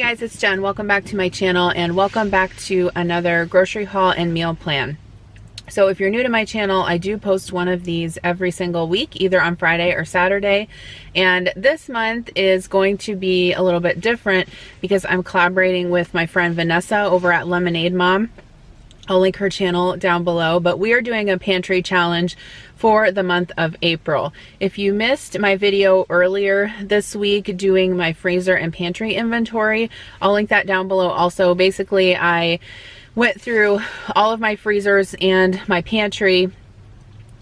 guys, it's Jen. Welcome back to my channel and welcome back to another grocery haul and meal plan. So if you're new to my channel, I do post one of these every single week, either on Friday or Saturday. And this month is going to be a little bit different because I'm collaborating with my friend Vanessa over at Lemonade Mom. I'll link her channel down below, but we are doing a pantry challenge for the month of April. If you missed my video earlier this week doing my freezer and pantry inventory, I'll link that down below also. Basically, I went through all of my freezers and my pantry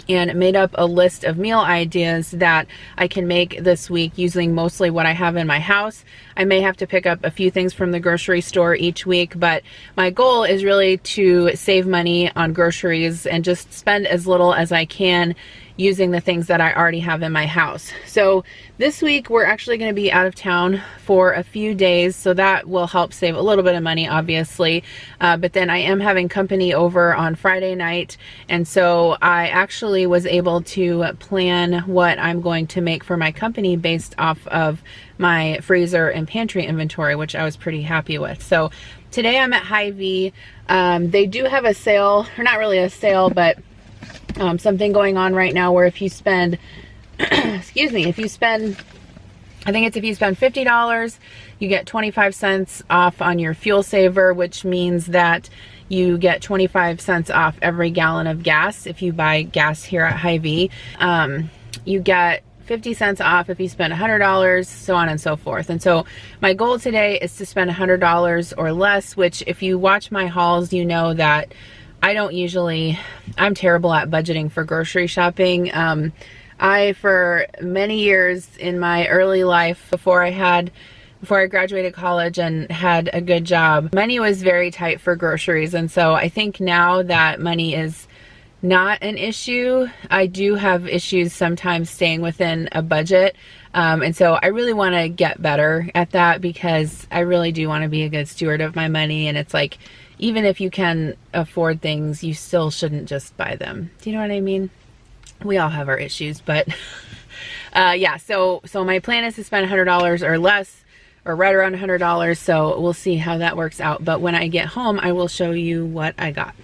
and made up a list of meal ideas that I can make this week using mostly what I have in my house. I may have to pick up a few things from the grocery store each week, but my goal is really to save money on groceries and just spend as little as I can using the things that I already have in my house. So this week we're actually going to be out of town for a few days, so that will help save a little bit of money, obviously. But then I am having company over on Friday night, and so I actually was able to plan what I'm going to make for my company based off of my freezer and pantry inventory, which I was pretty happy with. So today I'm at Hy-Vee. They do have a sale, or not really a sale, but something going on right now where if you spend, excuse me, if you spend, I think it's if you spend $50, you get 25 cents off on your fuel saver, which means that you get 25 cents off every gallon of gas if you buy gas here at Hy-Vee. You get 50 cents off if you spend $100, so on and so forth. And so my goal today is to spend $100 or less, which if you watch my hauls, you know that I'm terrible at budgeting for grocery shopping. For many years in my early life, before I graduated college and had a good job, money was very tight for groceries. And so I think now that money is not an issue, I do have issues sometimes staying within a budget. And so I really want to get better at that because I really do want to be a good steward of my money. And it's like, even if you can afford things, you still shouldn't just buy them. Do you know what I mean? We all have our issues, but yeah, so my plan is to spend $100 or less, or right around $100. So we'll see how that works out. But when I get home, I will show you what I got.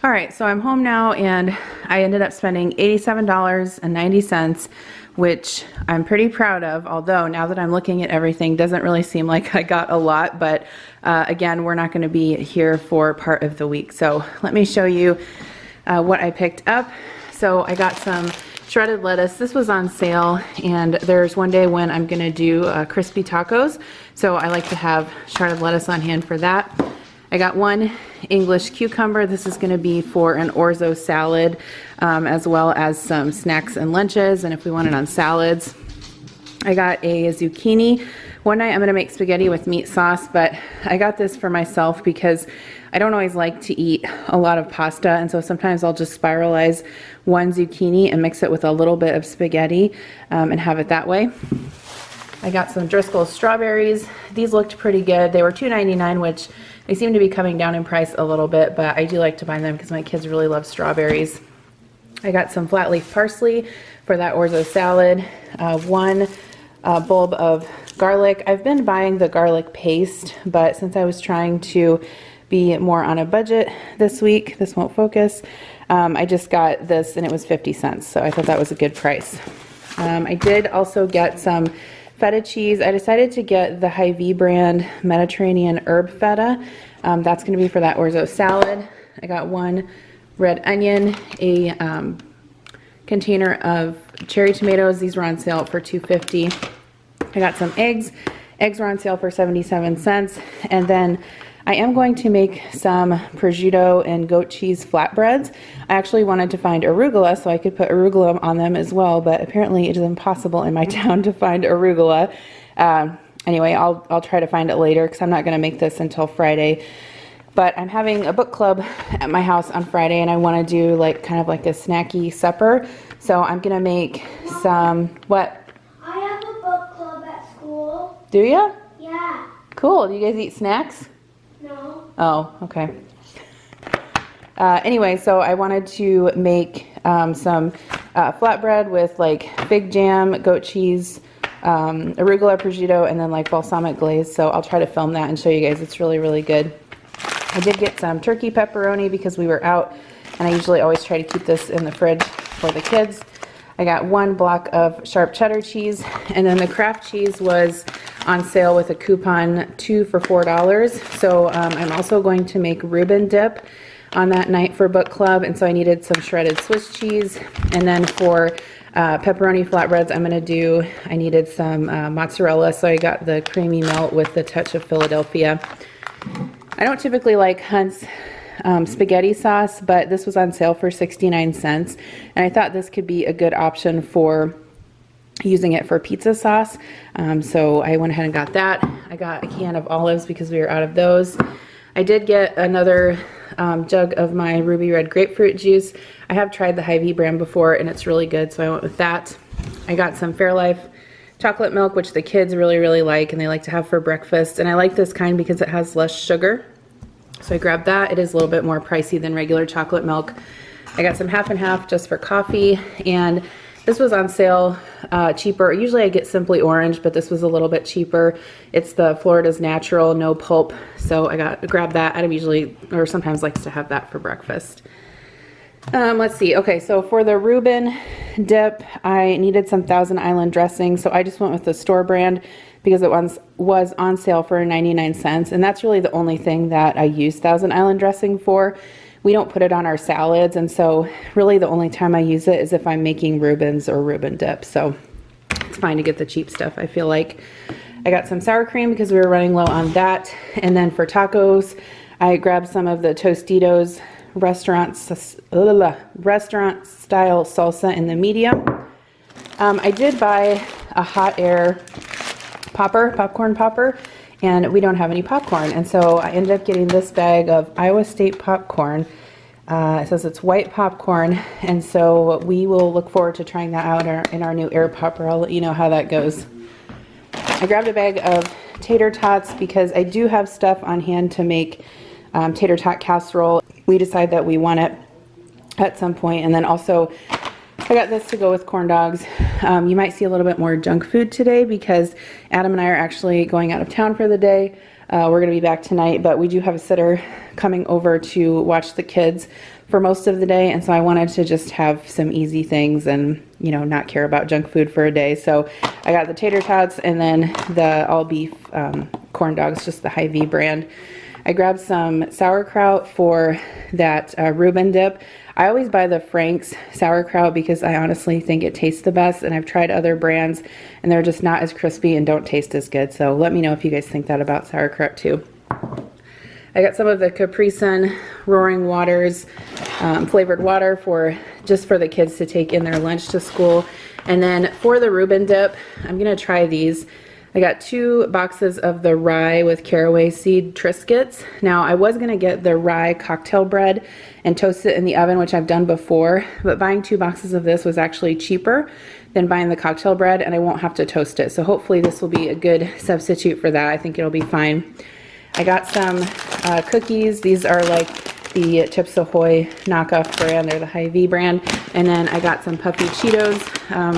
All right, so I'm home now and I ended up spending $87.90, which I'm pretty proud of, although now that I'm looking at everything, doesn't really seem like I got a lot, but again, we're not gonna be here for part of the week. So let me show you what I picked up. So I got some shredded lettuce. This was on sale, and there's one day when I'm gonna do crispy tacos, so I like to have shredded lettuce on hand for that. I got one English cucumber. This is going to be for an orzo salad, as well as some snacks and lunches, and if we want it on salads. I got a zucchini. One night I'm going to make spaghetti with meat sauce, but I got this for myself because I don't always like to eat a lot of pasta, and so sometimes I'll just spiralize one zucchini and mix it with a little bit of spaghetti and have it that way. I got some Driscoll's strawberries. These looked pretty good. They were $2.99, which they seem to be coming down in price a little bit, but I do like to buy them because my kids really love strawberries. I got some flat leaf parsley for that orzo salad. One bulb of garlic. I've been buying the garlic paste, but since I was trying to be more on a budget this week, this won't focus, I just got this and it was 50 cents, so I thought that was a good price. I did also get some feta cheese. I decided to get the Hy-Vee brand Mediterranean herb feta. That's going to be for that orzo salad. I got one red onion, a container of cherry tomatoes. These were on sale for $2.50. I got some eggs. Eggs were on sale for 77 cents. And then I am going to make some prosciutto and goat cheese flatbreads. I actually wanted to find arugula so I could put arugula on them as well, but apparently it is impossible in my town to find arugula. Anyway, I'll try to find it later because I'm not going to make this until Friday. But I'm having a book club at my house on Friday, and I want to do kind of like a snacky supper. So I'm going to make some, what? I have a book club at school. Do you? Yeah. Cool. Do you guys eat snacks? No. Oh, okay. Anyway, so I wanted to make some flatbread with fig jam, goat cheese, arugula prosciutto, and then like balsamic glaze. So I'll try to film that and show you guys. It's really, really good. I did get some turkey pepperoni because we were out, and I usually always try to keep this in the fridge for the kids. I got 1 block of sharp cheddar cheese, and then the Kraft cheese was on sale with a coupon, 2 for $4. So I'm also going to make Reuben dip on that night for book club, and so I needed some shredded Swiss cheese. And then for pepperoni flatbreads, I needed some mozzarella, so I got the creamy melt with the touch of Philadelphia. I don't typically like Hunt's spaghetti sauce, but this was on sale for 69 cents, and I thought this could be a good option for using it for pizza sauce. So I went ahead and got that. I got a can of olives because we were out of those. I did get another jug of my ruby red grapefruit juice. I have tried the Hy-Vee brand before, and it's really good, so I went with that. I got some Fairlife chocolate milk, which the kids really, really like, and they like to have for breakfast, and I like this kind because it has less sugar. So I grabbed that. It is a little bit more pricey than regular chocolate milk. I got some half and half just for coffee, and this was on sale cheaper. Usually I get Simply Orange, but this was a little bit cheaper. It's the Florida's Natural, no pulp. So I grabbed that. Adam usually, or sometimes likes to have that for breakfast. Let's see. Okay, so for the Reuben dip, I needed some Thousand Island dressing. So I just went with the store brand because it was on sale for 99 cents. And that's really the only thing that I use Thousand Island dressing for. We don't put it on our salads, and so really the only time I use it is if I'm making Reubens or Reuben dip. So it's fine to get the cheap stuff, I feel like. I got some sour cream because we were running low on that. And then for tacos, I grabbed some of the Tostitos restaurant style salsa in the medium. I did buy a hot air popcorn popper, and we don't have any popcorn, and so I ended up getting this bag of Iowa State popcorn. It says it's white popcorn, and so we will look forward to trying that out in our new air popper. I'll let you know how that goes. I grabbed a bag of tater tots because I do have stuff on hand to make tater tot casserole. We decide that we want it at some point, and then also I got this to go with corn dogs. You might see a little bit more junk food today because Adam and I are actually going out of town for the day. We're going to be back tonight, but we do have a sitter coming over to watch the kids for most of the day, and so I wanted to just have some easy things and, you know, not care about junk food for a day. So I got the tater tots and then the all beef corn dogs, just the Hy-Vee brand. I grabbed some sauerkraut for that Reuben dip. I always buy the Frank's sauerkraut because I honestly think it tastes the best, and I've tried other brands and they're just not as crispy and don't taste as good. So let me know if you guys think that about sauerkraut too. I got some of the Capri Sun Roaring Waters flavored water just for the kids to take in their lunch to school. And then for the Reuben dip, I'm gonna try these. I got 2 boxes of the rye with caraway seed Triscuits. Now I was gonna get the rye cocktail bread and toast it in the oven, which I've done before, but buying 2 boxes of this was actually cheaper than buying the cocktail bread, and I won't have to toast it. So hopefully this will be a good substitute for that. I think it'll be fine. I got some cookies. These are like the Chips Ahoy knockoff brand. They're the Hy-Vee brand. And then I got some puffy Cheetos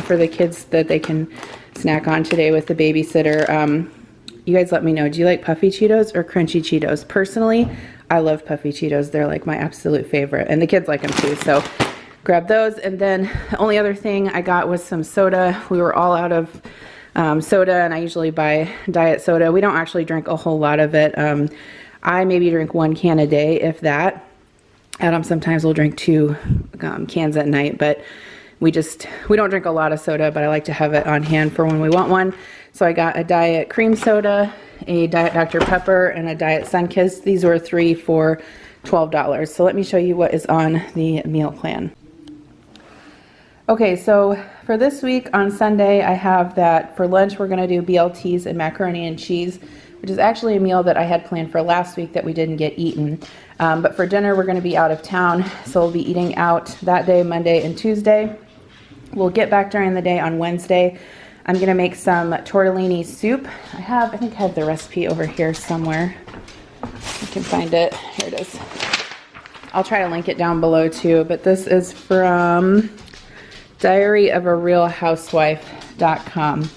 for the kids that they can snack on today with the babysitter. You guys let me know, do you like puffy Cheetos or crunchy Cheetos? Personally, I love puffy Cheetos. They're like my absolute favorite, and the kids like them too, so grab those. And then the only other thing I got was some soda. We were all out of soda, and I usually buy diet soda. We don't actually drink a whole lot of it. I maybe drink 1 can a day, if that. Adam sometimes will drink 2 cans at night, but we don't drink a lot of soda, but I like to have it on hand for when we want one. So I got a diet cream soda, a diet Dr. Pepper, and a diet Sunkist. These were 3 for $12. So let me show you what is on the meal plan. Okay, so for this week on Sunday, I have that for lunch we're gonna do BLTs and macaroni and cheese, which is actually a meal that I had planned for last week that we didn't get eaten. But for dinner, we're gonna be out of town, so we'll be eating out that day, Monday and Tuesday. We'll get back during the day on Wednesday. I'm gonna make some tortellini soup. I think I have the recipe over here somewhere. I can find it. Here it is. I'll try to link it down below too, but this is from diaryofArealhousewife.com.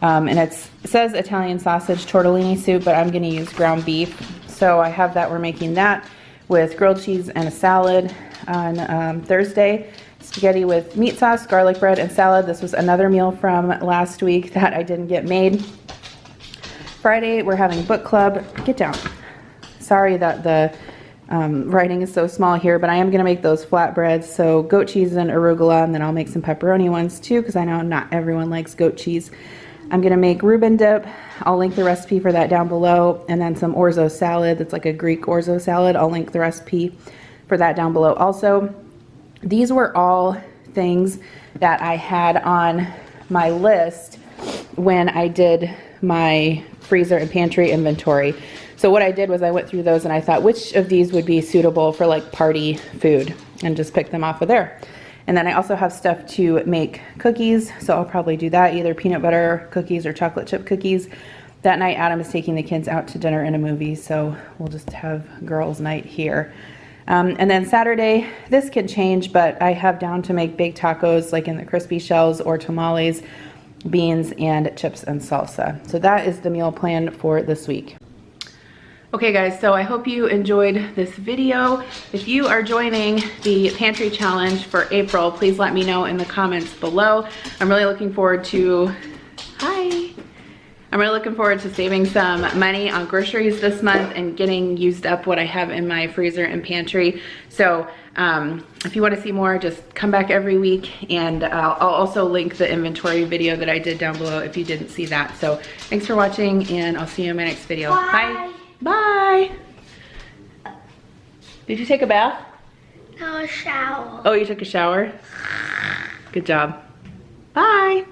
And it says Italian sausage tortellini soup, but I'm gonna use ground beef. So I have that, we're making that with grilled cheese and a salad on Thursday. Spaghetti with meat sauce, garlic bread, and salad. This was another meal from last week that I didn't get made. Friday, we're having book club. Get down. Sorry that the writing is so small here, but I am gonna make those flatbreads. So goat cheese and arugula, and then I'll make some pepperoni ones too, because I know not everyone likes goat cheese. I'm gonna make Reuben dip. I'll link the recipe for that down below, and then some orzo salad. That's like a Greek orzo salad. I'll link the recipe for that down below also. These were all things that I had on my list when I did my freezer and pantry inventory. So what I did was I went through those and I thought which of these would be suitable for like party food, and just picked them off of there. And then I also have stuff to make cookies, so I'll probably do that, either peanut butter cookies or chocolate chip cookies. That night Adam is taking the kids out to dinner and a movie, so we'll just have girls' night here. And then Saturday, this can change, but I have down to make baked tacos like in the crispy shells, or tamales, beans, and chips and salsa. So that is the meal plan for this week. Okay guys, so I hope you enjoyed this video. If you are joining the pantry challenge for April, please let me know in the comments below. I'm really looking forward to, I'm really looking forward to saving some money on groceries this month and getting used up what I have in my freezer and pantry. So if you want to see more, just come back every week, and I'll also link the inventory video that I did down below if you didn't see that. So thanks for watching, and I'll see you in my next video. Bye. Bye. Bye. Did you take a bath? No, a shower. Oh, you took a shower? Good job. Bye.